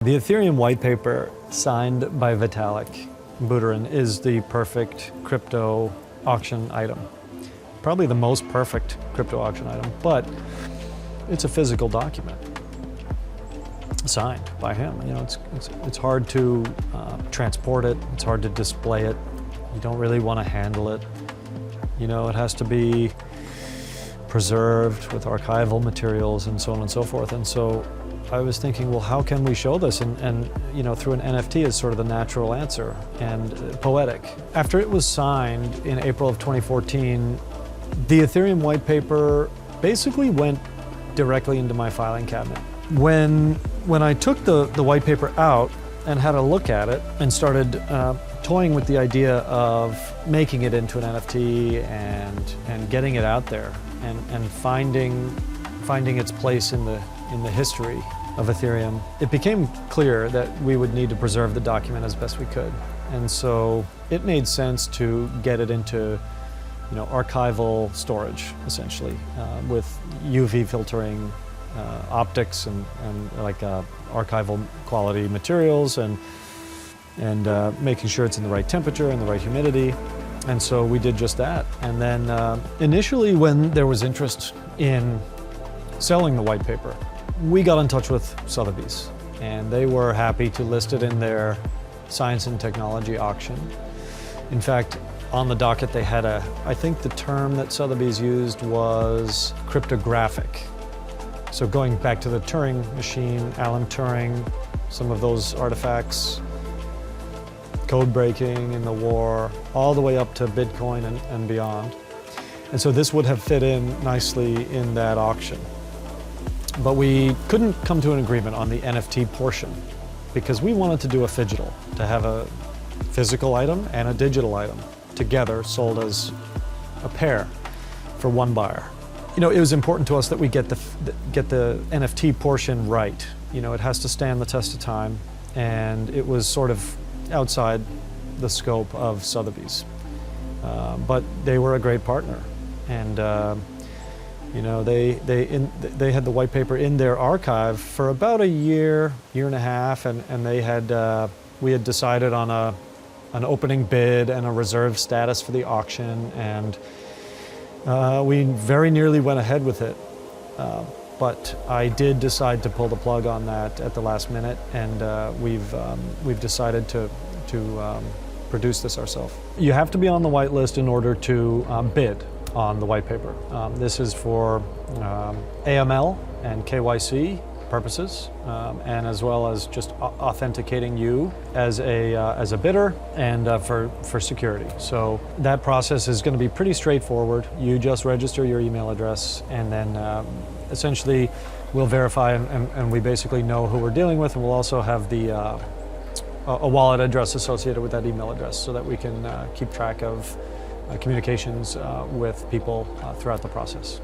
The Ethereum White Paper signed by Vitalik Buterin is the perfect crypto auction item. Probably the most perfect crypto auction item, but it's a physical document signed by him. You know, it's hard to transport it. It's hard to display it. You don't really want to handle it. You know, it has to be preserved with archival materials and so on and so forth. And so I was thinking, well, how can we show this? And you know, through an NFT is sort of the natural answer and poetic. After it was signed in April of 2014, the Ethereum White Paper basically went directly into my filing cabinet. When I took the white paper out and had a look at it and started toying with the idea of making it into an NFT and getting it out there and finding its place in the history of Ethereum, it became clear that we would need to preserve the document as best we could. And so it made sense to get it into, you know, archival storage, essentially, with UV filtering, optics and like archival quality materials and making sure it's in the right temperature and the right humidity. And so we did just that. And then initially, when there was interest in selling the white paper, we got in touch with Sotheby's, and they were happy to list it in their science and technology auction. In fact, on the docket they had I think the term that Sotheby's used was cryptographic. So going back to the Turing machine, Alan Turing, some of those artifacts, code breaking in the war, all the way up to Bitcoin and beyond. And so this would have fit in nicely in that auction. But we couldn't come to an agreement on the NFT portion because we wanted to do a phygital, to have a physical item and a digital item together sold as a pair for one buyer. You know, it was important to us that we get the NFT portion right. You know, it has to stand the test of time, and it was sort of outside the scope of Sotheby's. But they were a great partner, and you know, they had the white paper in their archive for about a year and a half, and we had decided on an opening bid and a reserve status for the auction, and we very nearly went ahead with it. But I did decide to pull the plug on that at the last minute, and we've decided to produce this ourselves. You have to be on the whitelist in order to bid on the white paper. This is for AML and KYC purposes, and as well as just authenticating you as a bidder and for security. So that process is going to be pretty straightforward. You just register your email address, and then essentially we'll verify, and we basically know who we're dealing with, and we'll also have a wallet address associated with that email address so that we can keep track of communications with people throughout the process.